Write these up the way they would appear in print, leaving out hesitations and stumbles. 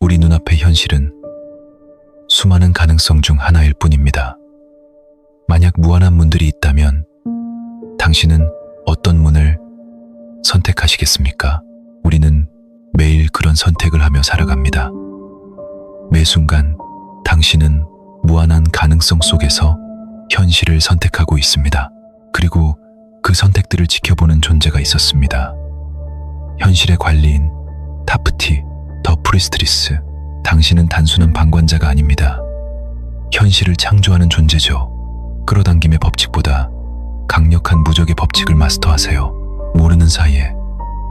우리 눈앞의 현실은 수많은 가능성 중 하나일 뿐입니다. 만약 무한한 문들이 있다면 당신은 어떤 문을 선택하시겠습니까? 우리는 매일 그런 선택을 하며 살아갑니다. 매 순간 당신은 무한한 가능성 속에서 현실을 선택하고 있습니다. 그리고 그 선택들을 지켜보는 존재가 있었습니다. 현실의 관리인 타프티 더 프리스트리스. 당신은 단순한 방관자가 아닙니다. 현실을 창조하는 존재죠. 끌어당김의 법칙보다 강력한 무적의 법칙을 마스터하세요. 모르는 사이에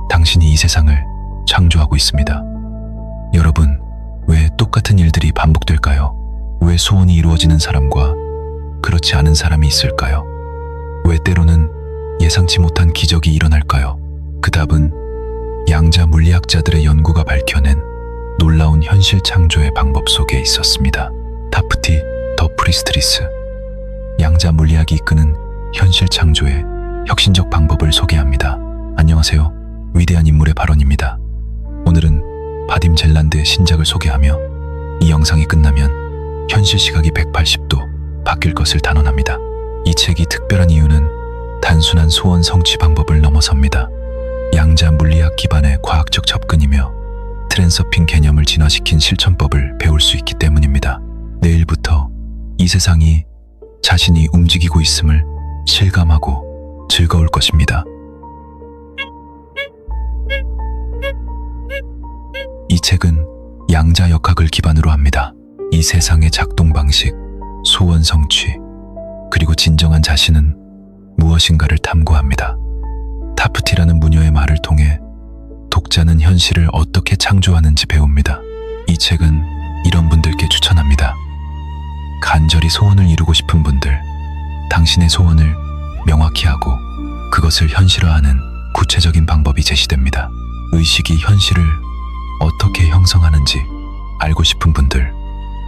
당신이 이 세상을 창조하고 있습니다. 여러분, 왜 똑같은 일들이 반복될까요? 왜 소원이 이루어지는 사람과 그렇지 않은 사람이 있을까요? 왜 때로는 예상치 못한 기적이 일어날까요? 그 답은 양자 물리학자들의 연구가 밝혀낸 놀라운 현실 창조의 방법 속에 있었습니다. 타프티 더 프리스트리스. 양자 물리학이 이끄는 현실 창조의 혁신적 방법을 소개합니다. 안녕하세요. 위대한 인물의 발언입니다. 오늘은 바딤 젤란드의 신작을 소개하며 이 영상이 끝나면 현실 시각이 180도 바뀔 것을 단언합니다. 이 책이 특별한 이유는 단순한 소원 성취 방법을 넘어섭니다. 양자 물리학 기반의 과학적 접근이며 트랜서핑 개념을 진화시킨 실천법을 배울 수 있기 때문입니다. 내일부터 이 세상이 자신이 움직이고 있음을 실감하고 즐거울 것입니다. 이 책은 양자역학을 기반으로 합니다. 이 세상의 작동 방식, 소원 성취, 그리고 진정한 자신은 무엇인가를 탐구합니다. 타프티라는 무녀의 말을 통해 독자는 현실을 어떻게 창조하는지 배웁니다. 이 책은 이런 분들께 추천합니다. 간절히 소원을 이루고 싶은 분들, 당신의 소원을 명확히 하고 그것을 현실화하는 구체적인 방법이 제시됩니다. 의식이 현실을 어떻게 형성하는지 알고 싶은 분들,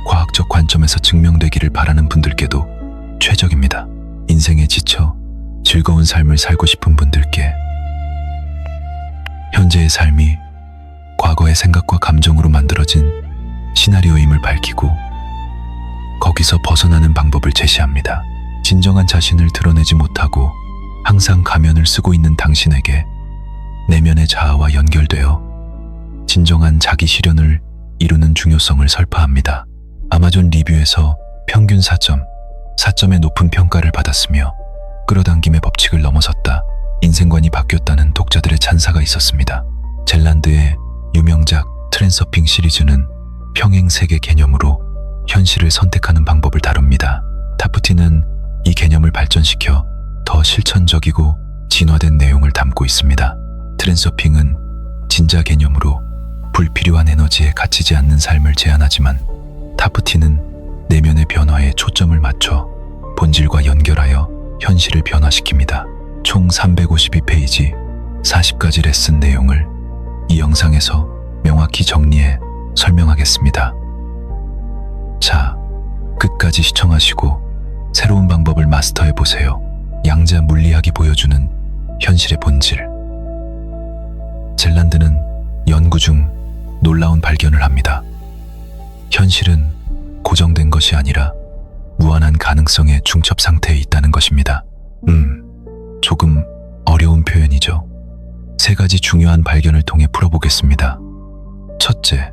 과학적 관점에서 증명되기를 바라는 분들께도 최적입니다. 인생에 지쳐 즐거운 삶을 살고 싶은 분들께, 현재의 삶이 과거의 생각과 감정으로 만들어진 시나리오임을 밝히고 거기서 벗어나는 방법을 제시합니다. 진정한 자신을 드러내지 못하고 항상 가면을 쓰고 있는 당신에게 내면의 자아와 연결되어 진정한 자기 실현을 이루는 중요성을 설파합니다. 아마존 리뷰에서 평균 4점의 높은 평가를 받았으며 끌어당김의 법칙을 넘어섰다, 인생관이 바뀌었다는 독자들의 찬사가 있었습니다. 젤란드의 유명작 트랜서핑 시리즈는 평행 세계 개념으로 현실을 선택하는 방법을 다룹니다. 타프티는 이 개념을 발전시켜 더 실천적이고 진화된 내용을 담고 있습니다. 트랜서핑은 진자 개념으로 불필요한 에너지에 갇히지 않는 삶을 제안하지만, 타프티는 내면의 변화에 초점을 맞춰 본질과 연결하여 현실을 변화시킵니다. 총 352페이지 40가지 레슨 내용을 이 영상에서 명확히 정리해 설명하겠습니다. 자, 끝까지 시청하시고 새로운 방법을 마스터해 보세요. 양자 물리학이 보여주는 현실의 본질. 젤란드는 연구 중 놀라운 발견을 합니다. 현실은 고정된 것이 아니라 무한한 가능성의 중첩 상태에 있다는 것입니다. 조금 어려운 표현이죠. 3가지 중요한 발견을 통해 풀어보겠습니다. 첫째,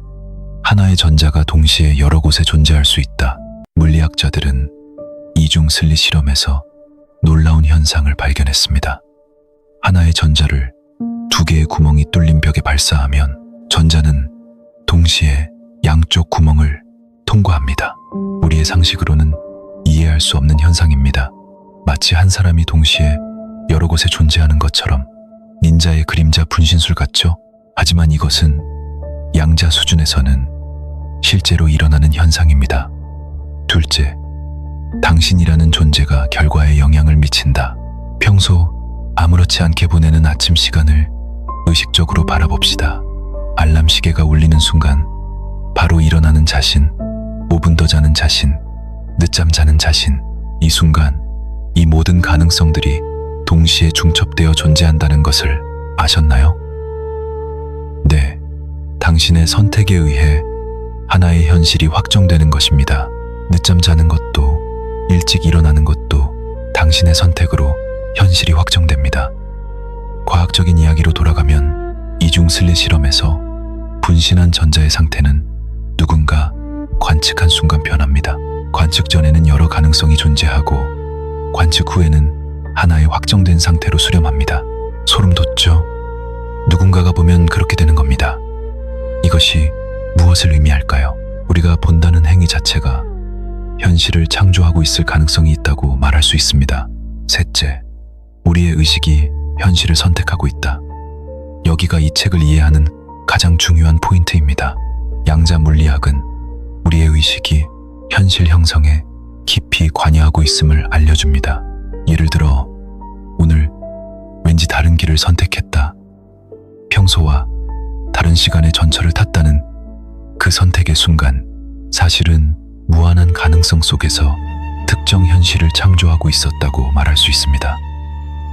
하나의 전자가 동시에 여러 곳에 존재할 수 있다. 물리학자들은 이중 슬릿 실험에서 놀라운 현상을 발견했습니다. 하나의 전자를 2개의 구멍이 뚫린 벽에 발사하면 전자는 동시에 양쪽 구멍을 통과합니다. 우리의 상식으로는 이해할 수 없는 현상입니다. 마치 한 사람이 동시에 여러 곳에 존재하는 것처럼 닌자의 그림자 분신술 같죠? 하지만 이것은 양자 수준에서는 실제로 일어나는 현상입니다. 둘째, 당신이라는 존재가 결과에 영향을 미친다. 평소 아무렇지 않게 보내는 아침 시간을 의식적으로 바라봅시다. 알람 시계가 울리는 순간 바로 일어나는 자신, 5분 더 자는 자신, 늦잠 자는 자신, 이 순간 이 모든 가능성들이 동시에 중첩되어 존재한다는 것을 아셨나요? 네, 당신의 선택에 의해 하나의 현실이 확정되는 것입니다. 늦잠 자는 것도 일찍 일어나는 것도 당신의 선택으로 현실이 확정됩니다. 과학적인 이야기로 돌아가면 이중슬릿 실험에서 분신한 전자의 상태는 누군가 관측한 순간 변합니다. 관측 전에는 여러 가능성이 존재하고 관측 후에는 하나의 확정된 상태로 수렴합니다. 소름 돋죠? 누군가가 보면 그렇게 되는 겁니다. 이것이 무엇을 의미할까요? 우리가 본다는 행위 자체가 현실을 창조하고 있을 가능성이 있다고 말할 수 있습니다. 셋째, 우리의 의식이 현실을 선택하고 있다. 여기가 이 책을 이해하는 가장 중요한 포인트입니다. 양자 물리학은 우리의 의식이 현실 형성에 깊이 관여하고 있음을 알려줍니다. 예를 들어, 오늘 왠지 다른 길을 선택했다. 평소와 다른 시간의 전철을 탔다는 그 선택의 순간, 사실은 무한한 가능성 속에서 특정 현실을 창조하고 있었다고 말할 수 있습니다.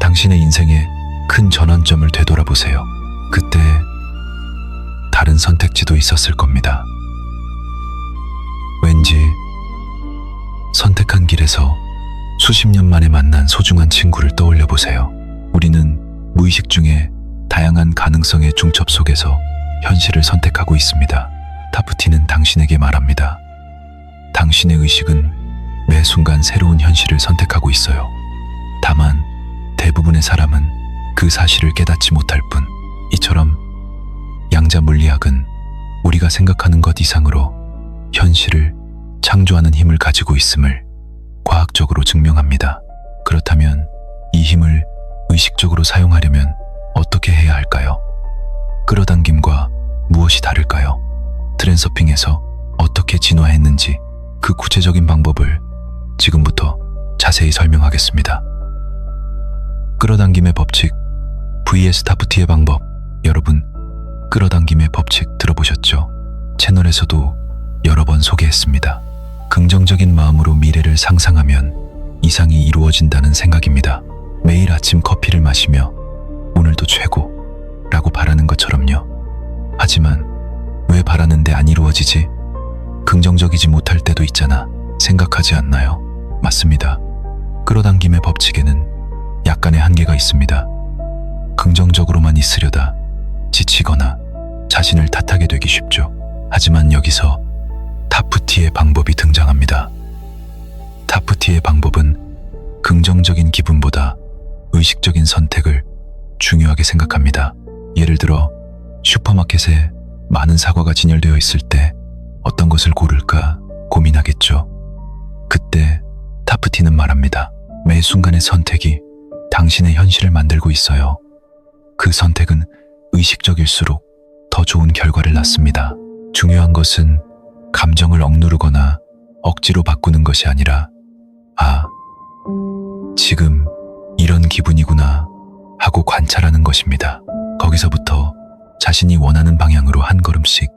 당신의 인생의 큰 전환점을 되돌아보세요. 그때 다른 선택지도 있었을 겁니다. 왠지 선택한 길에서 수십 년 만에 만난 소중한 친구를 떠올려 보세요. 우리는 무의식 중에 다양한 가능성의 중첩 속에서 현실을 선택하고 있습니다. 타프티는 당신에게 말합니다. 당신의 의식은 매 순간 새로운 현실을 선택하고 있어요. 다만 대부분의 사람은 그 사실을 깨닫지 못할 뿐. 이처럼 양자 물리학은 우리가 생각하는 것 이상으로 현실을 창조하는 힘을 가지고 있음을 과학적으로 증명합니다. 그렇다면 이 힘을 의식적으로 사용하려면 어떻게 해야 할까요? 끌어당김과 무엇이 다를까요? 트랜서핑에서 어떻게 진화했는지 그 구체적인 방법을 지금부터 자세히 설명하겠습니다. 끌어당김의 법칙 vs 타프티의 방법. 여러분, 끌어당김의 법칙 들어보셨죠? 채널에서도 여러 번 소개했습니다. 긍정적인 마음으로 미래를 상상하면 이상이 이루어진다는 생각입니다. 매일 아침 커피를 마시며 오늘도 최고라고 바라는 것처럼요. 하지만 왜 바라는데 안 이루어지지? 긍정적이지 못할 때도 있잖아. 생각하지 않나요? 맞습니다. 끌어당김의 법칙에는 약간의 한계가 있습니다. 긍정적으로만 있으려다 지치거나 자신을 탓하게 되기 쉽죠. 하지만 여기서 타프티의 방법이 등장합니다. 타프티의 방법은 긍정적인 기분보다 의식적인 선택을 중요하게 생각합니다. 예를 들어 슈퍼마켓에 많은 사과가 진열되어 있을 때 어떤 것을 고를까 고민하겠죠. 그때 타프티는 말합니다. 매 순간의 선택이 당신의 현실을 만들고 있어요. 그 선택은 의식적일수록 더 좋은 결과를 낳습니다. 중요한 것은 감정을 억누르거나 억지로 바꾸는 것이 아니라, 아, 지금 이런 기분이구나 하고 관찰하는 것입니다. 거기서부터 자신이 원하는 방향으로 한 걸음씩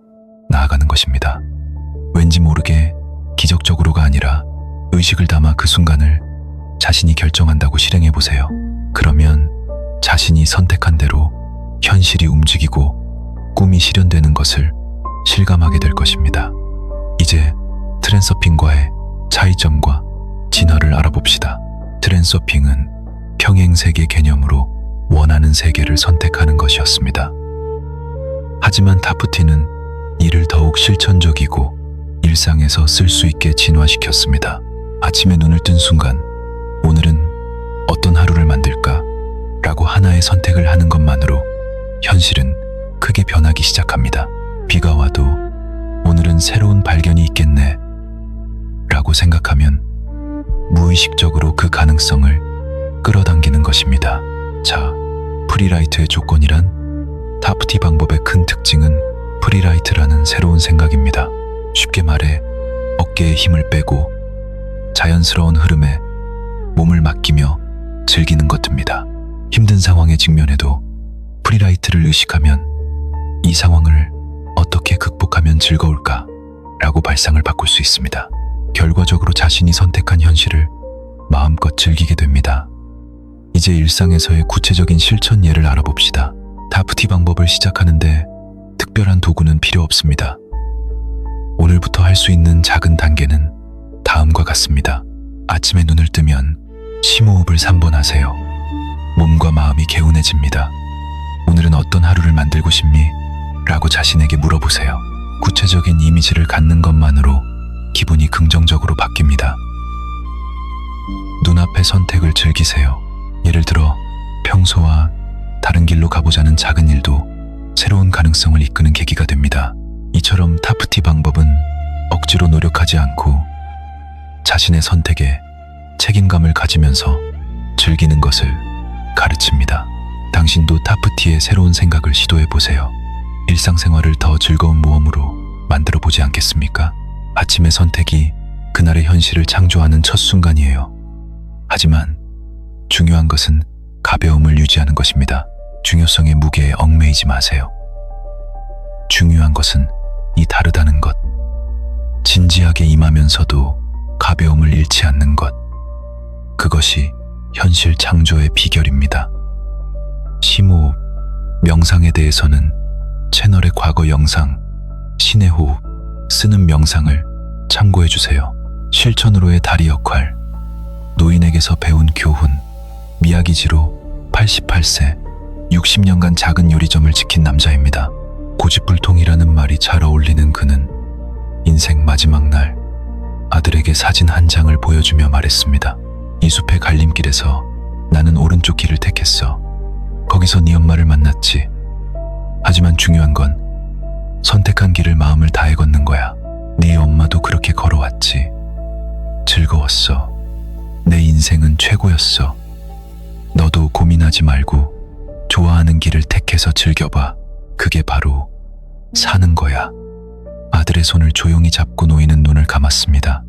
나아가는 것입니다. 왠지 모르게 기적적으로가 아니라 의식을 담아 그 순간을 자신이 결정한다고 실행해 보세요. 그러면 자신이 선택한 대로 현실이 움직이고 꿈이 실현되는 것을 실감하게 될 것입니다. 이제 트랜서핑과의 차이점과 진화를 알아봅시다. 트랜서핑은 평행세계 개념으로 원하는 세계를 선택하는 것이었습니다. 하지만 타프티는 이를 더욱 실천적이고 일상에서 쓸 수 있게 진화시켰습니다. 아침에 눈을 뜬 순간 오늘은 어떤 하루를 만들까? 라고 하나의 선택을 하는 것만으로 현실은 크게 변하기 시작합니다. 비가 와도 오늘은 새로운 발견이 있겠네 라고 생각하면 무의식적으로 그 가능성을 끌어당기는 것입니다. 자, 프리라이트의 조건이란? 타프티 방법의 큰 특징은 프리라이트라는 새로운 생각입니다. 쉽게 말해 어깨에 힘을 빼고 자연스러운 흐름에 몸을 맡기며 즐기는 것입니다. 힘든 상황에 직면해도 프리라이트를 의식하면 이 상황을 어떻게 극복하면 즐거울까? 라고 발상을 바꿀 수 있습니다. 결과적으로 자신이 선택한 현실을 마음껏 즐기게 됩니다. 이제 일상에서의 구체적인 실천 예를 알아봅시다. 타프티 방법을 시작하는데 특별한 도구는 필요 없습니다. 오늘 오늘부터 할 수 있는 작은 단계는 다음과 같습니다. 아침에 눈을 뜨면 심호흡을 3번 하세요. 몸과 마음이 개운해집니다. 오늘은 어떤 하루를 만들고 싶니? 라고 자신에게 물어보세요. 구체적인 이미지를 갖는 것만으로 기분이 긍정적으로 바뀝니다. 눈앞의 선택을 즐기세요. 예를 들어 평소와 다른 길로 가보자는 작은 일도 새로운 가능성을 이끄는 계기가 됩니다. 이처럼 타프티 방법은 억지로 노력하지 않고 자신의 선택에 책임감을 가지면서 즐기는 것을 가르칩니다. 당신도 타프티의 새로운 생각을 시도해보세요. 일상생활을 더 즐거운 모험으로 만들어 보지 않겠습니까? 아침의 선택이 그날의 현실을 창조하는 첫 순간이에요. 하지만 중요한 것은 가벼움을 유지하는 것입니다. 중요성의 무게에 얽매이지 마세요. 중요한 것은 이 다르다는 것. 진지하게 임하면서도 가벼움을 잃지 않는 것. 그것이 현실 창조의 비결입니다. 심호흡, 명상에 대해서는 채널의 과거 영상, 신의 호흡, 쓰는 명상을 참고해주세요. 실천으로의 다리 역할, 노인에게서 배운 교훈, 미야기지로 88세, 60년간 작은 요리점을 지킨 남자입니다. 고집불통이라는 말이 잘 어울리는 그는 인생 마지막 날 아들에게 사진 한 장을 보여주며 말했습니다. 이 숲의 갈림길에서 나는 오른쪽 길을 택했어. 거기서 네 엄마를 만났지. 하지만 중요한 건 선택한 길을 마음을 다해 걷는 거야. 네 엄마도 그렇게 걸어왔지. 즐거웠어. 내 인생은 최고였어. 너도 고민하지 말고 좋아하는 길을 택해서 즐겨봐. 그게 바로 사는 거야. 아들의 손을 조용히 잡고 노인은 눈을 감았습니다.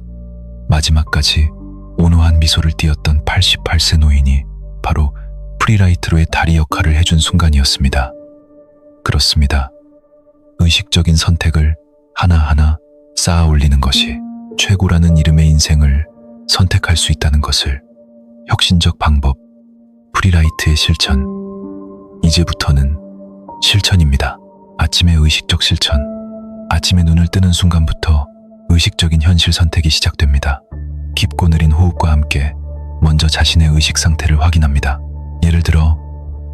마지막까지 온화한 미소를 띄었던 88세 노인이 바로 프리라이트로의 다리 역할을 해준 순간이었습니다. 그렇습니다. 의식적인 선택을 하나하나 쌓아 올리는 것이 최고라는 이름의 인생을 선택할 수 있다는 것을, 혁신적 방법, 프리라이트의 실천. 이제부터는 실천입니다. 아침의 의식적 실천. 아침에 눈을 뜨는 순간부터 의식적인 현실 선택이 시작됩니다. 깊고 느린 호흡과 함께 먼저 자신의 의식 상태를 확인합니다. 예를 들어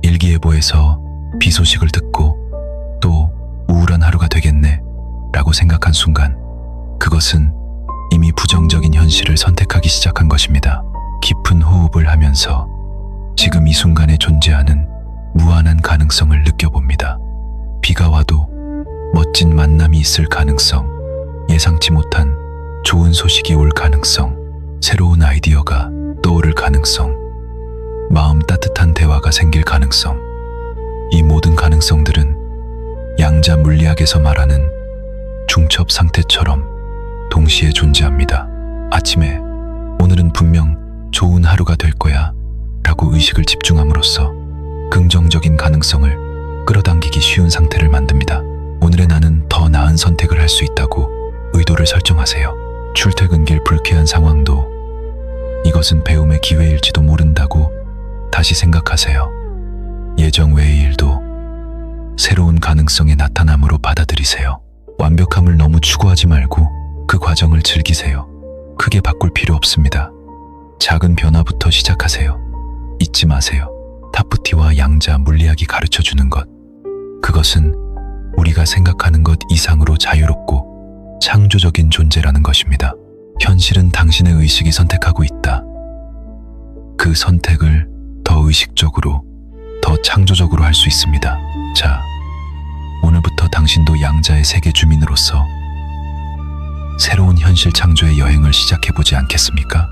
일기예보에서 비 소식을 듣고 또 우울한 하루가 되겠네 라고 생각한 순간, 그것은 이미 부정적인 현실을 선택하기 시작한 것입니다. 깊은 호흡을 하면서 지금 이 순간에 존재하는 무한한 가능성을 느껴봅니다. 비가 와도 멋진 만남이 있을 가능성, 예상치 못한 좋은 소식이 올 가능성, 새로운 아이디어가 떠오를 가능성, 마음 따뜻한 대화가 생길 가능성. 이 모든 가능성들은 양자 물리학에서 말하는 중첩 상태처럼 동시에 존재합니다. 아침에 오늘은 분명 좋은 하루가 될 거야 라고 의식을 집중함으로써 긍정적인 가능성을 끌어당기기 쉬운 상태를 만듭니다. 오늘의 나는 더 나은 선택을 할 수 있다고 의도를 설정하세요. 출퇴근길 불쾌한 상황도 이것은 배움의 기회일지도 모른다고 다시 생각하세요. 예정 외의 일도 새로운 가능성의 나타남으로 받아들이세요. 완벽함을 너무 추구하지 말고 그 과정을 즐기세요. 크게 바꿀 필요 없습니다. 작은 변화부터 시작하세요. 잊지 마세요. 타프티와 양자 물리학이 가르쳐주는 것. 그것은 우리가 생각하는 것 이상으로 자유롭고 창조적인 존재라는 것입니다. 현실은 당신의 의식이 선택하고 있다. 그 선택을 더 의식적으로, 더 창조적으로 할 수 있습니다. 자, 오늘부터 당신도 양자의 세계 주민으로서 새로운 현실 창조의 여행을 시작해보지 않겠습니까?